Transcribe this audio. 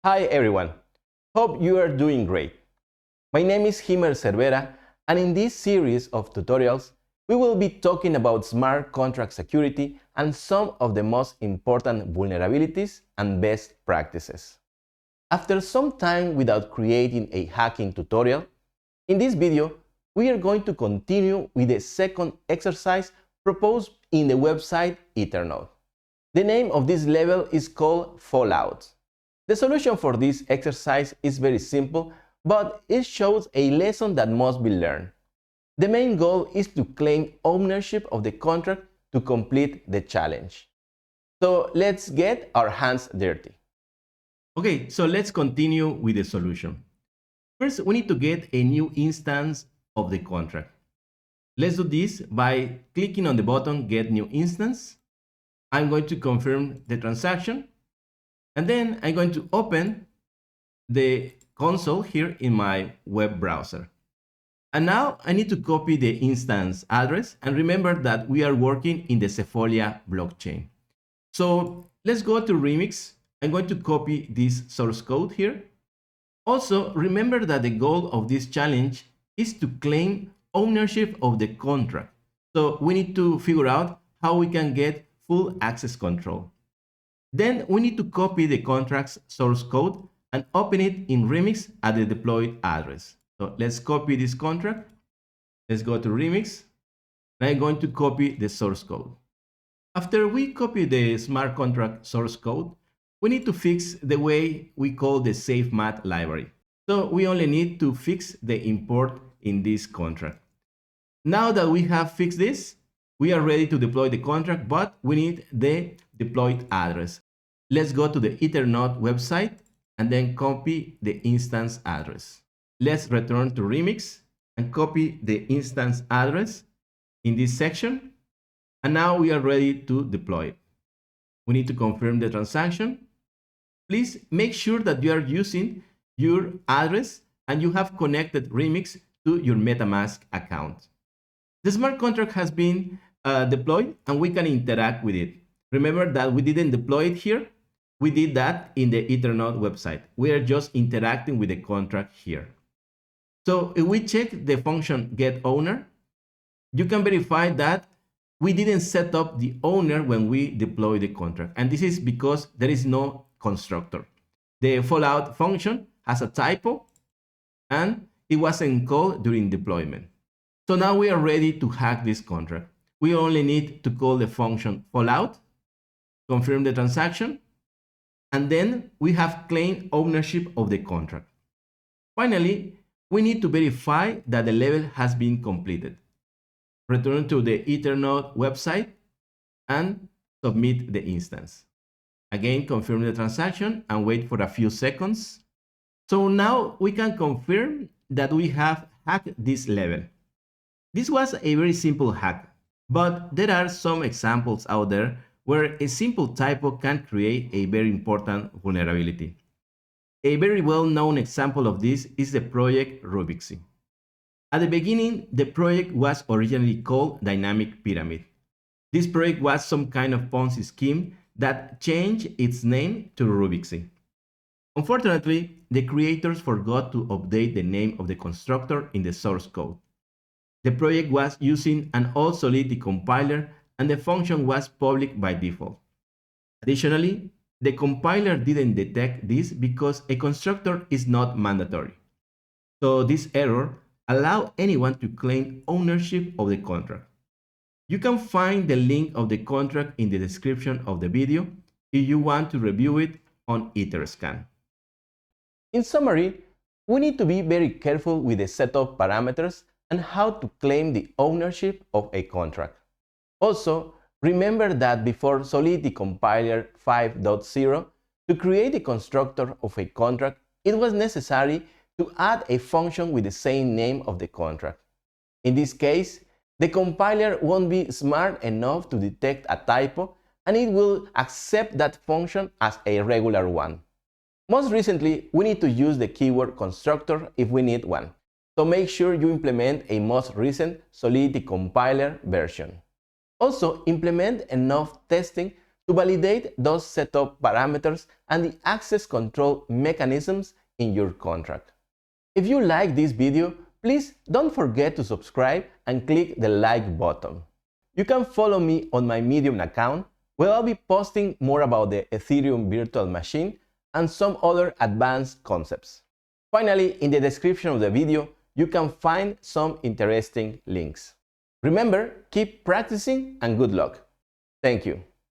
Hi everyone, hope you are doing great. My name is Himer Cervera, and in this series of tutorials, we will be talking about smart contract security and some of the most important vulnerabilities and best practices. After some time without creating a hacking tutorial, in this video, we are going to continue with the second exercise proposed in the website Ethernaut. The name of this level is called Fal1out. The solution for this exercise is very simple, but it shows a lesson that must be learned. The main goal is to claim ownership of the contract to complete the challenge. So let's get our hands dirty. Okay, so let's continue with the solution. First, we need to get a new instance of the contract. Let's do this by clicking on the button Get New Instance. I'm going to confirm the transaction. And then I'm going to open the console here in my web browser. And now I need to copy the instance address. And remember that we are working in the Sefolia blockchain. So let's go to Remix. I'm going to copy this source code here. Also, remember that the goal of this challenge is to claim ownership of the contract. So we need to figure out how we can get full access control. Then we need to copy the contract's source code and open it in Remix at the deployed address. So let's copy this contract. Let's go to Remix. And I'm going to copy the source code. After we copy the smart contract source code, we need to fix the way we call the SafeMath library. So we only need to fix the import in this contract. Now that we have fixed this, we are ready to deploy the contract, but we need the deployed address. Let's go to the Ethernaut website and then copy the instance address. Let's return to Remix and copy the instance address in this section. And now we are ready to deploy it. We need to confirm the transaction. Please make sure that you are using your address and you have connected Remix to your MetaMask account. The smart contract has been deployed and we can interact with it. Remember that we didn't deploy it here. We did that in the Ethernaut website. We are just interacting with the contract here. So if we check the function getOwner, you can verify that we didn't set up the owner when we deploy the contract. And this is because there is no constructor. The Fal1out function has a typo and it wasn't called during deployment. So now we are ready to hack this contract. We only need to call the function Fal1out, confirm the transaction, and then we have claimed ownership of the contract. Finally, we need to verify that the level has been completed. Return to the Ethernaut website and submit the instance. Again, confirm the transaction and wait for a few seconds. So now we can confirm that we have hacked this level. This was a very simple hack, but there are some examples out there where a simple typo can create a very important vulnerability. A very well-known example of this is the project Rubixi. At the beginning, the project was originally called Dynamic Pyramid. This project was some kind of Ponzi scheme that changed its name to Rubixi. Unfortunately, the creators forgot to update the name of the constructor in the source code. The project was using an old Solidity compiler and the function was public by default. Additionally, the compiler didn't detect this because a constructor is not mandatory. So this error allowed anyone to claim ownership of the contract. You can find the link of the contract in the description of the video if you want to review it on Etherscan. In summary, we need to be very careful with the setup parameters and how to claim the ownership of a contract. Also, remember that before Solidity Compiler 5.0, to create a constructor of a contract, it was necessary to add a function with the same name of the contract. In this case, the compiler won't be smart enough to detect a typo and it will accept that function as a regular one. Most recently, we need to use the keyword constructor if we need one. So make sure you implement a most recent Solidity compiler version. Also, implement enough testing to validate those setup parameters and the access control mechanisms in your contract. If you like this video, please don't forget to subscribe and click the like button. You can follow me on my Medium account, where I'll be posting more about the Ethereum virtual machine and some other advanced concepts. Finally, in the description of the video, you can find some interesting links. Remember, keep practicing and good luck. Thank you.